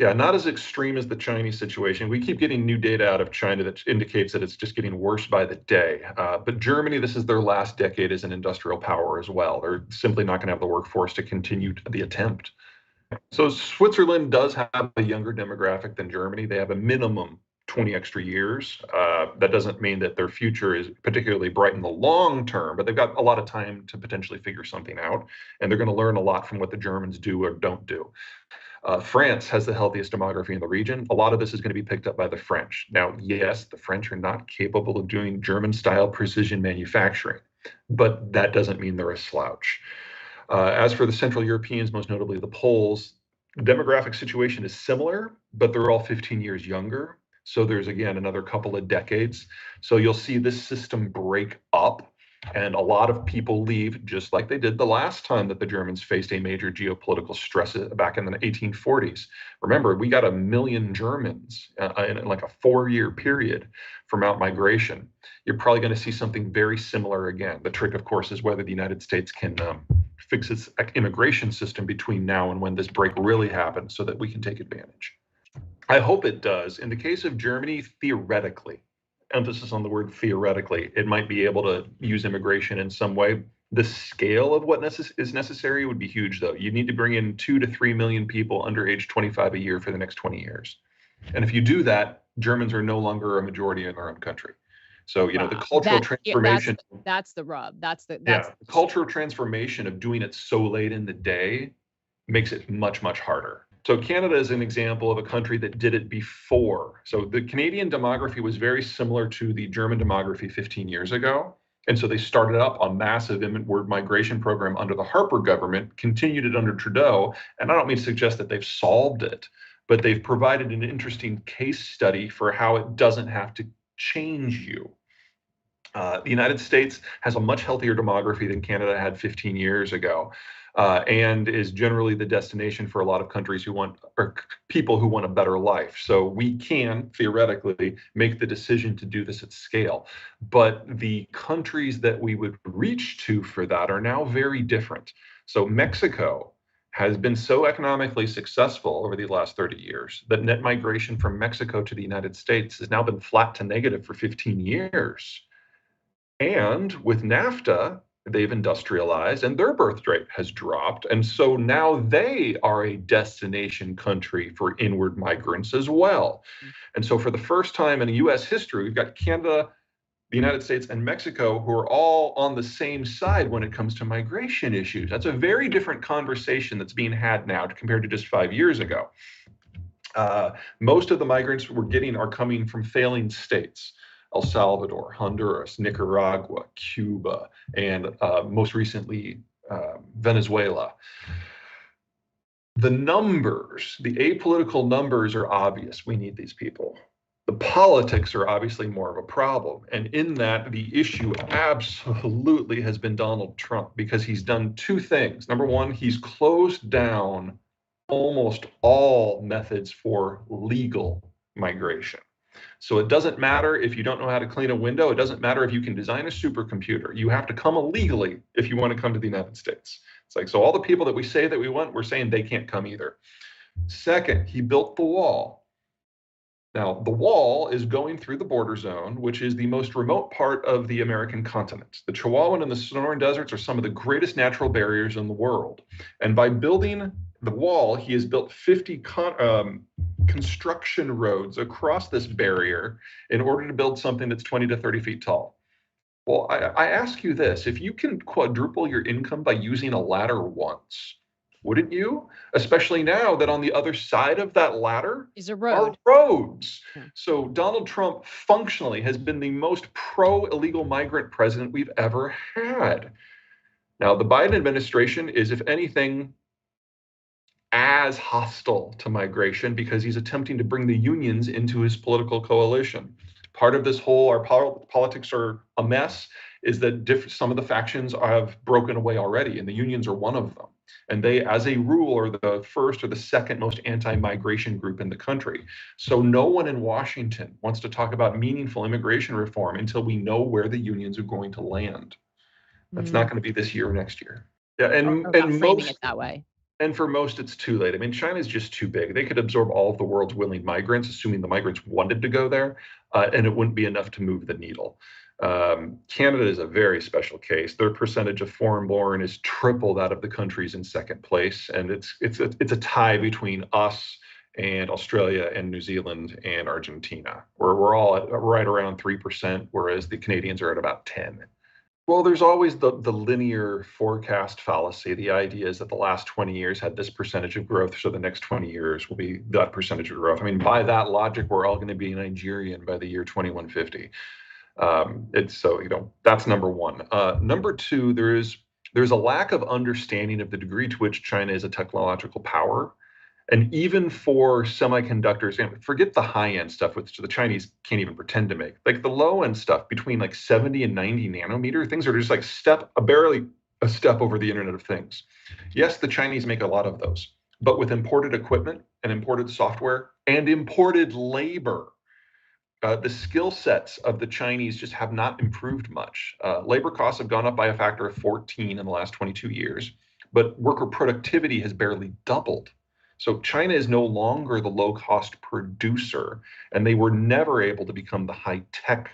Yeah, not as extreme as the Chinese situation. We keep getting new data out of China that indicates that it's just getting worse by the day. But Germany, this is their last decade as an industrial power as well. They're simply not going to have the workforce to continue the attempt. So Switzerland does have a younger demographic than Germany. They have a minimum 20 extra years. That doesn't mean that their future is particularly bright in the long term, but they've got a lot of time to potentially figure something out. And they're going to learn a lot from what the Germans do or don't do. France has the healthiest demography in the region. A lot of this is going to be picked up by the French. Now, yes, the French are not capable of doing German-style precision manufacturing, but that doesn't mean they're a slouch. As for the Central Europeans, most notably the Poles, the demographic situation is similar, but they're all 15 years younger. So there's, again, another couple of decades. So you'll see this system break up. And a lot of people leave, just like they did the last time that the Germans faced a major geopolitical stress back in the 1840s. Remember, we got 1 million Germans in like a 4-year period from out migration. You're probably going to see something very similar again. The trick, of course, is whether the United States can fix its immigration system between now and when this break really happens so that we can take advantage. I hope it does. In the case of Germany, theoretically, emphasis on the word theoretically, it might be able to use immigration in some way. The scale of what is necessary would be huge, though. You need to bring in 2 to 3 million people under age 25 a year for the next 20 years. And if you do that, Germans are no longer a majority in their own country. So, you know, the cultural transformation. That's the rub. That's the cultural transformation of doing it so late in the day makes it much, much harder. So Canada is an example of a country that did it before. So the Canadian demography was very similar to the German demography 15 years ago. And so they started up a massive inward migration program under the Harper government, continued it under Trudeau. And I don't mean to suggest that they've solved it, but they've provided an interesting case study for how it doesn't have to change you. The United States has a much healthier demography than Canada had 15 years ago. And is generally the destination for a lot of countries who want, or people who want a better life. So we can theoretically make the decision to do this at scale. But the countries that we would reach to for that are now very different. So Mexico has been so economically successful over the last 30 years that net migration from Mexico to the United States has now been flat to negative for 15 years. And with NAFTA, they've industrialized and their birth rate has dropped. And so now they are a destination country for inward migrants as well. And so for the first time in US history, we've got Canada, the United States, and Mexico who are all on the same side when it comes to migration issues. That's a very different conversation that's being had now compared to just 5 years ago. Most of the migrants we're getting are coming from failing states. El Salvador, Honduras, Nicaragua, Cuba, and most recently, Venezuela. The numbers, the apolitical numbers are obvious. We need these people. The politics are obviously more of a problem. And in that, the issue absolutely has been Donald Trump, because he's done two things. Number one, he's closed down almost all methods for legal migration. So it doesn't matter if you don't know how to clean a window. It doesn't matter if you can design a supercomputer. You have to come illegally if you want to come to the United States. It's like, so all the people that we say that we want, we're saying they can't come either. Second, he built the wall. Now, the wall is going through the border zone, which is the most remote part of the American continent. The Chihuahuan and the Sonoran deserts are some of the greatest natural barriers in the world. And by building the wall, he has built 50 construction roads across this barrier in order to build something that's 20 to 30 feet tall. Well, I ask you this, if you can quadruple your income by using a ladder once, wouldn't you? Especially now that on the other side of that ladder is a road. Are roads. Yeah. So Donald Trump functionally has been the most pro-illegal migrant president we've ever had. Now, the Biden administration is, if anything, as hostile to migration because he's attempting to bring the unions into his political coalition. Part of this whole, our politics are a mess, is that some of the factions have broken away already, and the unions are one of them. And they, as a rule, are the first or the second most anti-migration group in the country. So no one in Washington wants to talk about meaningful immigration reform until we know where the unions are going to land. That's not going to be this year or next year. Yeah, and framing it that way. And for most, it's too late. I mean, China's just too big. They could absorb all of the world's willing migrants, assuming the migrants wanted to go there, and it wouldn't be enough to move the needle. Canada is a very special case. Their percentage of foreign-born is triple that of the countries in second place, and it's a tie between us and Australia and New Zealand and Argentina, where we're all at right around 3%, whereas the Canadians are at about 10. Well, there's always the linear forecast fallacy. The idea is that the last 20 years had this percentage of growth, so the next 20 years will be that percentage of growth. I mean, by that logic, we're all going to be Nigerian by the year 2150. It's so, that's number one. Number two, there's a lack of understanding of the degree to which China is a technological power. And even for semiconductors, forget the high-end stuff, which the Chinese can't even pretend to make. Like the low-end stuff between like 70 and 90 nanometer, things are just like barely a step over the Internet of Things. Yes, the Chinese make a lot of those, but with imported equipment and imported software and imported labor, the skill sets of the Chinese just have not improved much. Labor costs have gone up by a factor of 14 in the last 22 years, but worker productivity has barely doubled. So China is no longer the low-cost producer, and they were never able to become the high-tech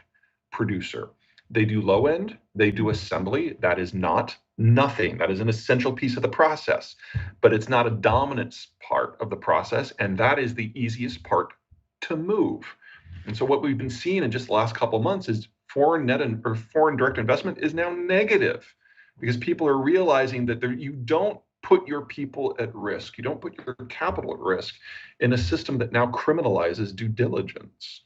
producer. They do low-end, they do assembly. That is not nothing. That is an essential piece of the process, but it's not a dominant part of the process, and that is the easiest part to move. And so what we've been seeing in just the last couple of months is foreign direct investment is now negative, because people are realizing that you don't put your people at risk. You don't put your capital at risk in a system that now criminalizes due diligence.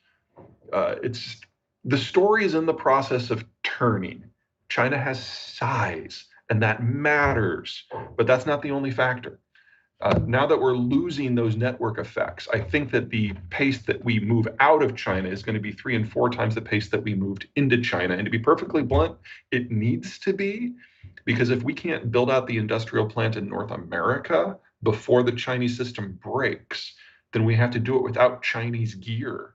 The story is in the process of turning. China has size, and that matters, but that's not the only factor. Now that we're losing those network effects, I think that the pace that we move out of China is going to be 3 and 4 times the pace that we moved into China. And to be perfectly blunt, it needs to be, because if we can't build out the industrial plant in North America before the Chinese system breaks, then we have to do it without Chinese gear.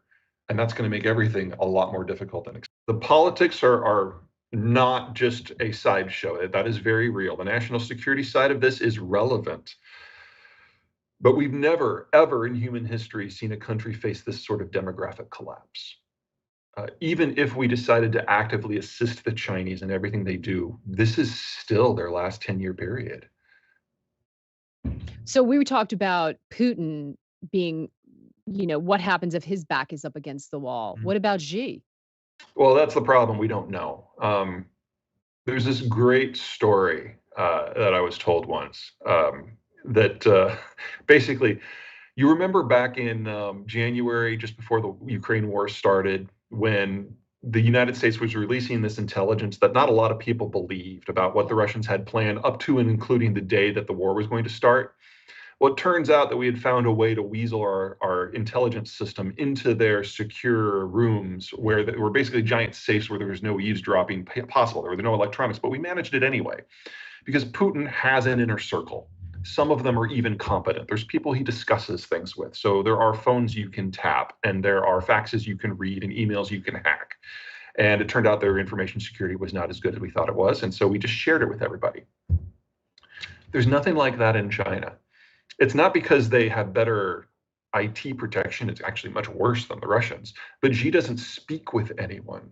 And that's going to make everything a lot more difficult than expected. The politics are not just a sideshow. That is very real. The national security side of this is relevant. But we've never, ever in human history seen a country face this sort of demographic collapse. Even if we decided to actively assist the Chinese in everything they do, this is still their last 10-year period. So we talked about Putin being, what happens if his back is up against the wall? What about Xi? Well, that's the problem. We don't know. There's this great story that I was told once that basically, you remember back in January, just before the Ukraine war started, when the United States was releasing this intelligence that not a lot of people believed about what the Russians had planned up to and including the day that the war was going to start. Well, it turns out that we had found a way to weasel our intelligence system into their secure rooms, where there were basically giant safes where there was no eavesdropping possible. There were no electronics, but we managed it anyway, because Putin has an inner circle. Some of them are even competent. There's people he discusses things with. So there are phones you can tap, and there are faxes you can read, and emails you can hack. And it turned out their information security was not as good as we thought it was. And so we just shared it with everybody. There's nothing like that in China. It's not because they have better IT protection. It's actually much worse than the Russians. But Xi doesn't speak with anyone.